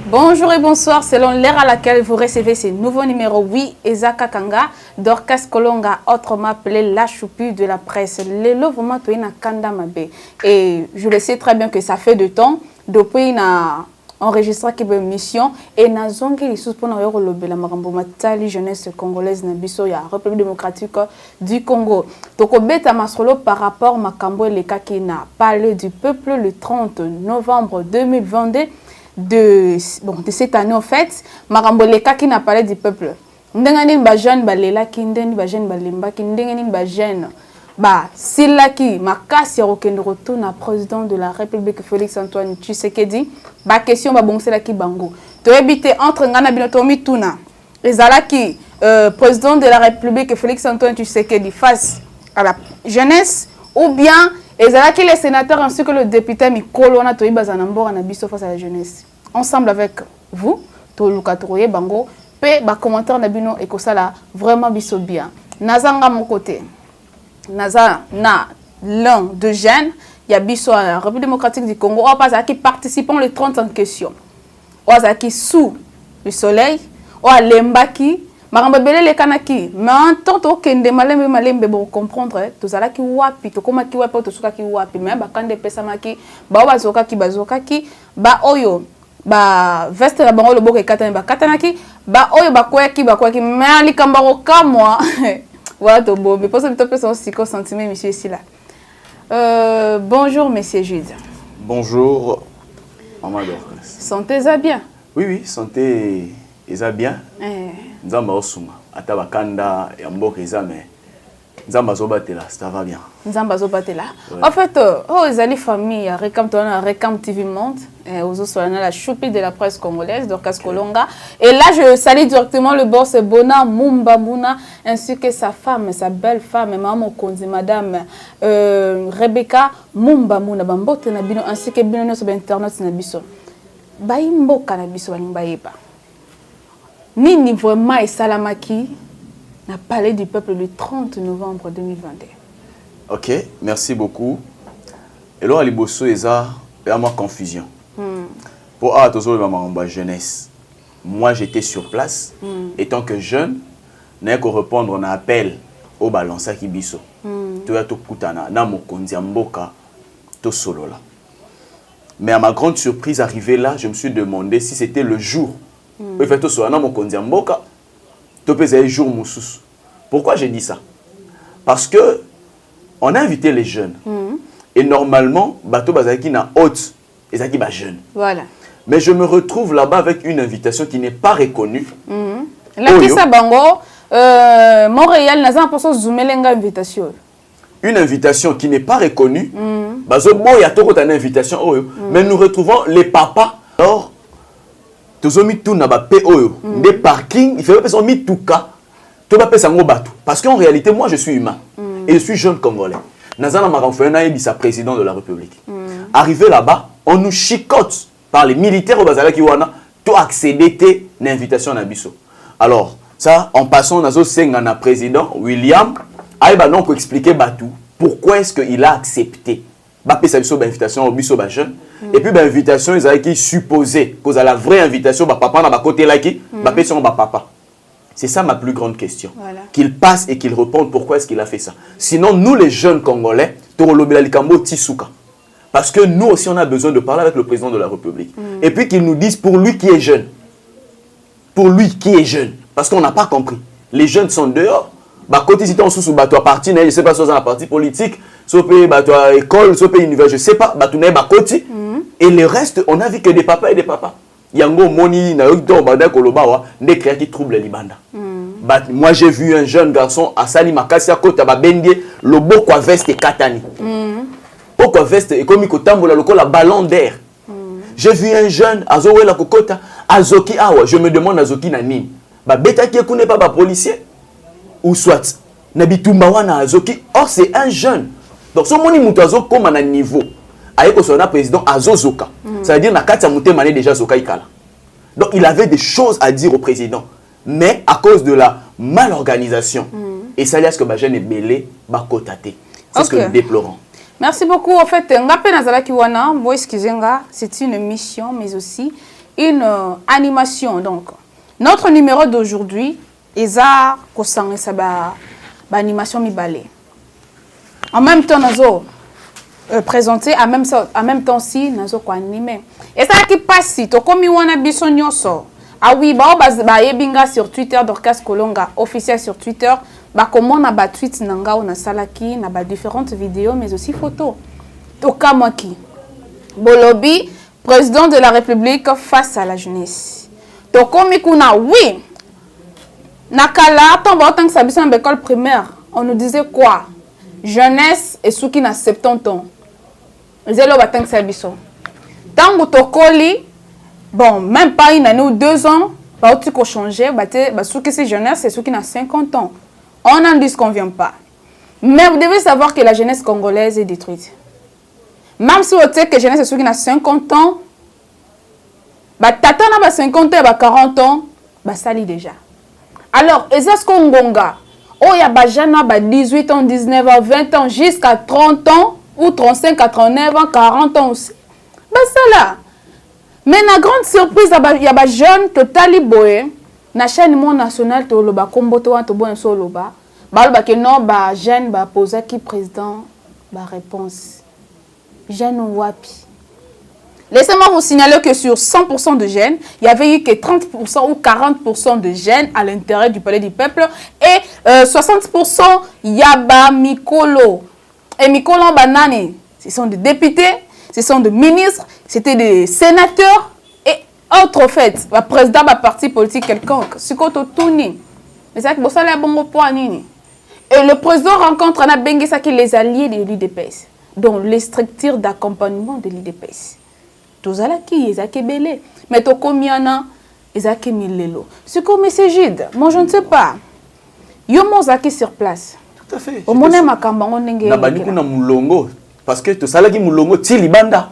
Bonjour et bonsoir, selon l'ère à laquelle vous recevez ce nouveau numéro. Oui, Ezaka Kanga, Dorcas Kolonga, autrement appelé la choupie de la presse. Le lot vraiment tout na kanda mabe. Et je le sais très bien que ça fait de temps depuis na enregistré qui mission et na zongi les sous pour na yoro lobe la marambo matali jeunesse congolaise na biso ya République démocratique du Congo. Toko beta masolo par rapport makambo le cas qui n'a parlé du peuple le 30 novembre 2022. De cette année en fait, Maramboleka qui n'a parlé du peuple. Ndengani ba jeune ba lela ki ndeni ba jeune ba lemba ki ndengani ba jeune ba sila ki makasi rokendo retourne président de la République Félix Antoine Tshisekedi ba question ba bonsela ki bango. To habiter entre ngana binotomi tuna. Ezala ki président de la République Félix Antoine Tshisekedi face à la jeunesse ou bien et que les sénateurs ainsi que le député Mikolo na toyi bazanambora na biso face à la jeunesse. Ensemble avec vous, to lukatoroye bango pe ba commentaire na bino et que ça là vraiment biso bien. Nazanga mon côté. Naza na l'un de jeunes, il y a biso à la République démocratique du Congo, on passe à qui participant les 30 en question. On a qui sous le soleil, on a l'embaki Maramba belé les kanaki, mais en tant que kende malembe pour comprendre, tout ça là qui wapi, tout comme qui wapi, tout ça qui wapi, mais bah quand des personnes qui, bah bazoka qui, bah oyo, bah veste la bango le boko katanaki, bah oyo bah quoi qui, mais ali kambaro moi, voilà tout beau, mais pour ça plutôt personne aussi sentiment monsieur ici là. Bonjour monsieur Jude. Bonjour, maman Dorcas. Sentez-vous bien? Oui, santé. Eza bien. Nzamba osuma ata bakanda ya mboka eza mais nzamba zobatela ça va bien. Nzamba zobatela. En fait, ezali famille Recam Tona Recam TV Monde aux sur la choupie de la presse congolaise Dorcas Kolonga et là je salue directement le boss Bona Mumba Muna ainsi que sa femme, sa belle femme maman Konzi madame Rebecca Mumba Muna bambote na bino ainsi que bino sur internet na biso. Baimbo kana biso balimba yeba. Nini vraiment et Salamaki n'a parlé du peuple le 30 novembre 2022. Ok, merci beaucoup. Et là, Alibosso, il y a moi confusion. Pour ma jeunesse, moi j'étais sur place, étant que jeune, n'a qu'à répondre à un appel au balance qui biso. Tu as tout kutana, na mokonzi mboka, to solo là. Mais à ma grande surprise, arrivé là, je me suis demandé si c'était le jour. Pourquoi j'ai dit ça? Parce que on a invité les jeunes. Et normalement, bateau bazaki na haute, et zaki ba jeune. Voilà. Mais je me retrouve là-bas avec une invitation qui n'est pas reconnue. La Kissa Bango, Montréal n'a pas besoin de zoomer l'invitation. Une invitation qui n'est pas reconnue. Bazo bo ya toko ta invitation mais nous retrouvons les papas. Alors des parkings, il fait pas mis tout cas, tout va passer en bateau. Parce qu'en réalité, moi je suis humain et je suis jeune congolais. Nazana Maramfena est président de la République. Arrivé là-bas, on nous chicote par les militaires au Bazala Kiwana, tout accéder à l'invitation à Nabiso. Alors, ça, en passant, Nazo Sengana président William, Aïba non pour expliquer Batou pourquoi est-ce qu'il a accepté. Bapé sa invitation au biso ba jeune et puis l'invitation ils avaient qui supposé cause à la vraie invitation ba papa na ba côté là qui bapé son ba papa. C'est ça ma plus grande question. Voilà. Qu'il passe et qu'il réponde pourquoi est-ce qu'il a fait ça. Sinon nous les jeunes congolais torolobela likambo tisuka. Parce que nous aussi on a besoin de parler avec le président de la République. Et puis qu'il nous dise pour lui qui est jeune. Pour lui qui est jeune parce qu'on n'a pas compris. Les jeunes sont dehors. Bah côté si on sous bateau à parti je sais pas sur un parti politique. Sopé bateau à école, sopé université, je sais pas, bateau n'est pas côté. Et le reste, on a vu que des papas et des papas. Yango moni na yokto bada kolobawa ne créa qui trouble libanda. Moi j'ai vu un jeune garçon à Sali Makasi à côté ba bendie le boko veste katani. Boko veste et comme ko tambola lokola ballon d'air. J'ai vu un jeune azowe la kokota azoki awa, je me demande azoki na nini. Ba beta qui connaît pas ba policier ou soit na bitumba wana azoki. Or c'est un jeune. Donc, si on a comme un niveau, avec le président Azozoka, ça veut dire que déjà Zoka Ikala. Donc, il avait des choses à dire au président. Mais à cause de la malorganisation, et ça, ce que Bajen est belé, c'est ce que nous déplorons. Merci beaucoup. En fait, c'est une mission, mais aussi une animation. Donc, notre numéro d'aujourd'hui, Eza Kosang Saba animation Mibale. En même temps, nous présenté, en même temps, si nous avons animé. Et ça qui passe, si tu comme on a bisognoso. Ah oui, bah yebinga sur Twitter, Dorcas Kolonga, officiel sur Twitter. Bah comment on a ba tweet nanga, on a salaki, on a différentes vidéos, mais aussi photos. Toka Mwaki. Bolobi, président de la République face à la jeunesse. Tokomi kuna, oui. Nakala, tant que ça en école primaire, on nous disait quoi? Jeunesse et ceux qui n'a 70 ans. Zélo batang sabiso. Tant que tokoli, bon, même pas une année ou 2 ans, pas au changer, ceux qui c'est jeunesse et ceux qui n'a 50 ans. On n'en dit qu'on vient pas. Mais vous devez savoir que la jeunesse congolaise est détruite. Même si vous savez que la jeunesse est ceux qui n'a 50 ans, tata n'a 50 ans et 40 ans, ça lit déjà. Alors, est-ce qu'on gonga? Oh, il y a des jeunes qui 18 ans, 19 ans, 20 ans, jusqu'à 30 ans, ou 35, 89 ans, 40 ans aussi. Ça là. Mais la grande surprise, il y a des jeunes qui sont liboé. Na chaîne nationale, to loba kombo to to bon so loba. Ba que non ba jeune ba poser qui président ba réponse. Jeune wapi. Laissez-moi vous signaler que sur 100% de jeunes, il y avait eu que 30% ou 40% de jeunes à l'intérieur du palais du peuple et 60% yaba mikolo. Et mikolo banani, ce sont des députés, ce sont des ministres, c'était des sénateurs et autres faits. Le président d'un parti politique quelconque, c'est quoi tout ni. Mais c'est que ça là bon point nini. Et le président rencontre un bengue ça qui les alliés de l'UDPS, dont les structures d'accompagnement de l'UDPS. Tozalaki ezaki belé, mais to komiana ezaki milelo. C'est comme c'est Gide. Moi je ne sais pas. Yo mozaki sur place. Tout à fait. Au mona makamba ngenge. Na bani kuna mulongo parce que to salaki mulongo ti libanda.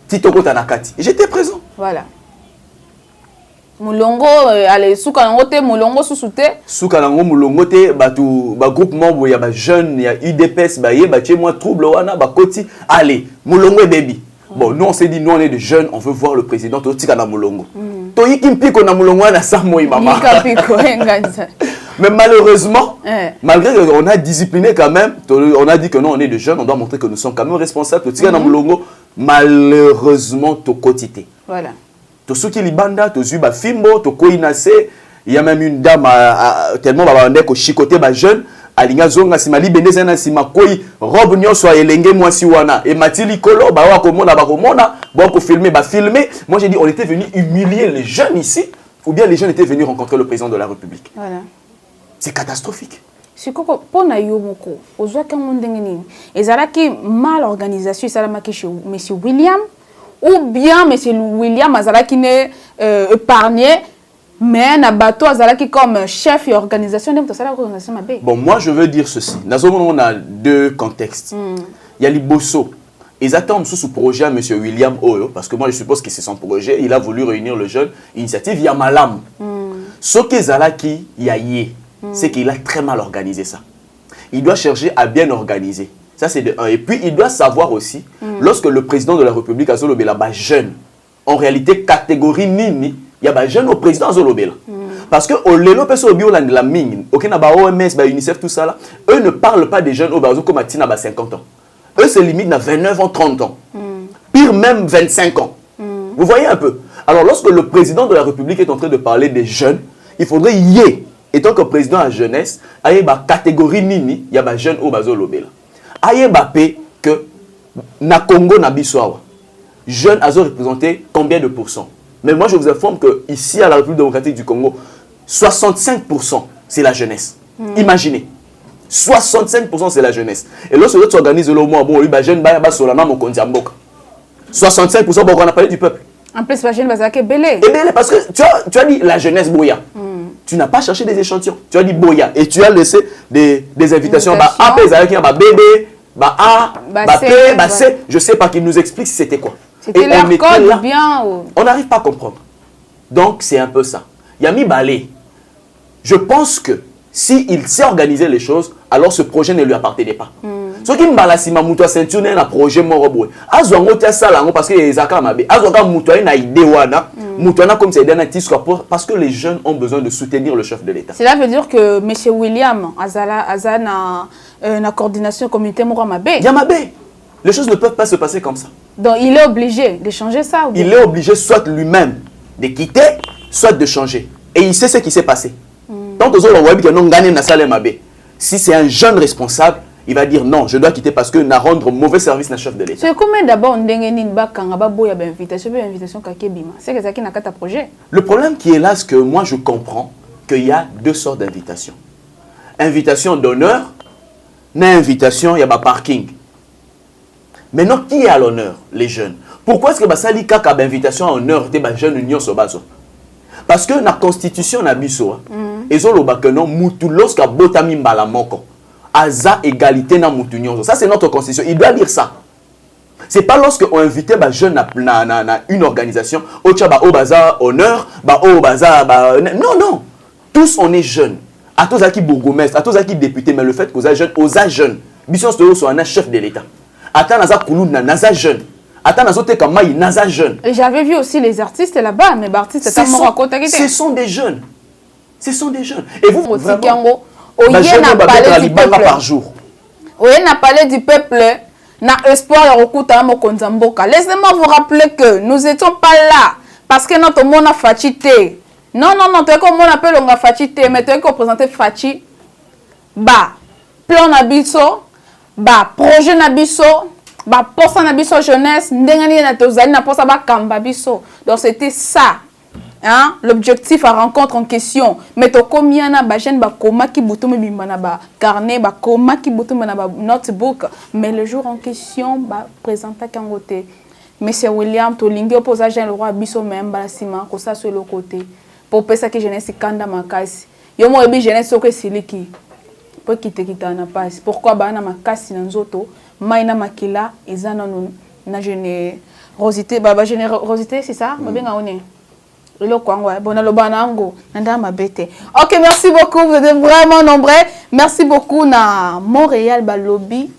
Ti tokota nakati. J'étais présent. Voilà. Mulongo allez souka ngote mulongo susute. Souka nango mulongo te batu ba groupement bo ya ba jeune ya UDPS ba ye ba tie moi trouble wana ba koti allez mulongo e baby. Bon, nous on s'est dit, nous on est des jeunes, on veut voir le président Totika na Mulongo. Toi, Kimpiko na Mulongo na Samoy Mama. Mais malheureusement, malgré qu'on a discipliné quand même, on a dit que non, on est des jeunes, on doit montrer que nous sommes quand même responsables. Totika na Mulongo, malheureusement, Tokotité. Voilà. Tosuki Libanda, Tozuba Fimbo, Tokoinase, il y a même une dame tellement babandeko chicoté ba jeune. Alinga zonga simali bendezana simakoi robe nyonso elenge mwasi wana et matili kolo ba wa komona bon pour filmer ba filmer. Moi j'ai dit on était venu humilier les jeunes ici ou bien les jeunes étaient venus rencontrer le président de la République. Voilà. C'est catastrophique. C'est quoi pona yomoko ozwa kango ndenge nini ezalaki mal organisation salamaki chez monsieur William ou bien monsieur William azalaki ne épargné. Mais na bateau azalaki comme chef et organisation de l'organisation mabé. Bon, moi je veux dire ceci. On a deux contextes. Il y a Liboso. Ils attendent sous ce projet à M. William Oyo, parce que moi je suppose que c'est son projet. Il a voulu réunir le jeune. Initiative Yamalam. Ce que Zalaki Yaye, c'est qu'il a très mal organisé ça. Il doit chercher à bien organiser. Ça c'est de un. Et puis il doit savoir aussi, lorsque le président de la République a Zolobela jeune, en réalité catégorie Nini, il y a des jeunes au président Zolobela. Parce que au lelo peso bio la mine, OK na ba OMS, ba UNICEF tout ça là, eux ne parlent pas des jeunes au bazo comme Atina ba 50 ans. Eux se limitent à 29 ans, 30 ans. Pire même 25 ans. Vous voyez un peu. Alors lorsque le président de la République est en train de parler des jeunes, il faudrait étant que président à jeunesse, aye ba catégorie nini, il y a ba jeunes au bazo lobela. Aye ba pe que na Congo na biswawa. Jeunes azo représenté combien de pourcents? Mais moi, je vous informe qu'ici, à la République démocratique du Congo, 65% c'est la jeunesse. Imaginez. 65% c'est la jeunesse. Et lorsque tu organises le mois, bon, les jeunes, 65%, bon, on a parlé du peuple. En plus, la jeune va belé. Et belé, parce que tu as dit la jeunesse Boya. Tu n'as pas cherché des échantillons. Tu as dit Boya. Et tu as laissé des invitations. Bah, A, bébé, bah, A, bah, P, bah, C. Je ne sais pas qu'il nous explique si c'était quoi. C'était leur code bien. On n'arrive pas à comprendre. Donc, c'est un peu ça. Yami Balé, je pense que s'il sait organiser les choses, alors ce projet ne lui appartenait pas. Ce qui me balance, c'est que ceinture un projet mort. Azwango tia salango parce que ezaka mabe. Azwaka muto na idée wana Moutouana comme c'est parce que les jeunes ont besoin de soutenir le chef de l'État. Cela veut dire que M. William Azana na coordination communauté Mouramabe. Yamabé. Les choses ne peuvent pas se passer comme ça. Donc il est obligé de changer ça. Il est obligé soit lui-même de quitter, soit de changer. Et il sait ce qui s'est passé. Tant que si c'est un jeune responsable, il va dire non, je dois quitter parce que n'a rendre mauvais service à chef de l'État. C'est comment d'abord on projet. Le problème qui est là, c'est que moi je comprends qu'il y a deux sortes d'invitations. Invitation d'honneur, n'a invitation, il y a pas parking. Maintenant, qui est à l'honneur? Les jeunes. Pourquoi est-ce que ça lit kaka invitation à honneur des jeunes union sobazo? Parce que la constitution na biso, ezoloba que non mutu lorsque botami mbala moko. Aza égalité na mutu nyonso. Ça c'est notre constitution. Il doit dire ça. C'est pas lorsque on invite les jeunes na une organisation, ocha obaza honneur, obaza non non. Tous on est jeunes. À tous qui bourgmestre, à tous qui député, mais le fait que aux jeunes, aux jeunes, biso soit un chef de l'État. Attends naza kulu na naza jeune. Attends naza te kama naza jeune. J'avais vu aussi les artistes là-bas, mais les artistes ce sont des jeunes. Ce sont des jeunes. Et vous vraiment par jour. Oui, on a parlé du peuple, na espoir Mokonzamboka. Laissez-moi vous rappeler que nous n'étions pas là parce que notre monde a fatigué. Non, tu es comme on appelle on a fatigué, mais tu es représenté Fachi. Plan nabiso, projet nabiso, poste nabiso jeunesse, ndengani na tozali na poste kamba biso. Donc c'était ça. Hein? L'objectif à rencontre en question. Mais to combien na ba jeune ba koma ki butu me bimana ba carnet ba koma ki butu na ba notebook. Mais le jour en question ba présenta kangote. Monsieur William to lingi opposa jeune le roi biso même ba sima ko ça sur le côté. Pour pesa que jeunesse kanda makasi. Yo mo ebi jeunesse soko siliki. Pour quitter na passe. Pourquoi ba na makasi na nzoto, mai na makila ezana na générosité ba générosité c'est ça? Ba benga one. Ok, merci beaucoup, vous êtes vraiment nombreux. Merci beaucoup na Montréal Balobi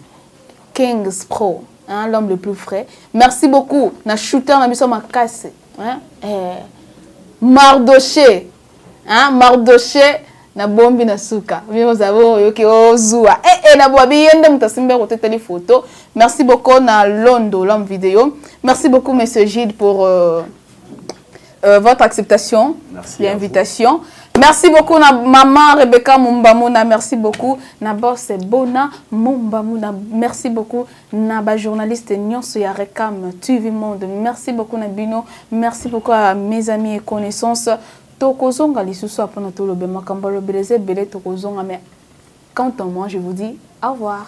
Kings Pro, hein, l'homme le plus frais. Merci beaucoup na Shooter na biso makase, hein, Mardoché, hein, Mardoché na bombi na suka. Vous avez yoki ozua. Na boabi yende mutasimbe rote tele photo. Merci beaucoup na Londo l'homme vidéo. Merci beaucoup monsieur Gide pour votre acceptation, l'invitation. Merci beaucoup, maman Rebecca Mumbamuna. Merci beaucoup, na boss Bona Mumbamuna. Merci beaucoup, na journaliste Nyonso Yarekam TV Monde. Merci beaucoup, Nabino. Merci beaucoup à mes amis et connaissances. Tokozonga lisusu apona tolo be makambalo beleze bele tokozonga mais quant à moi je vous dis au revoir.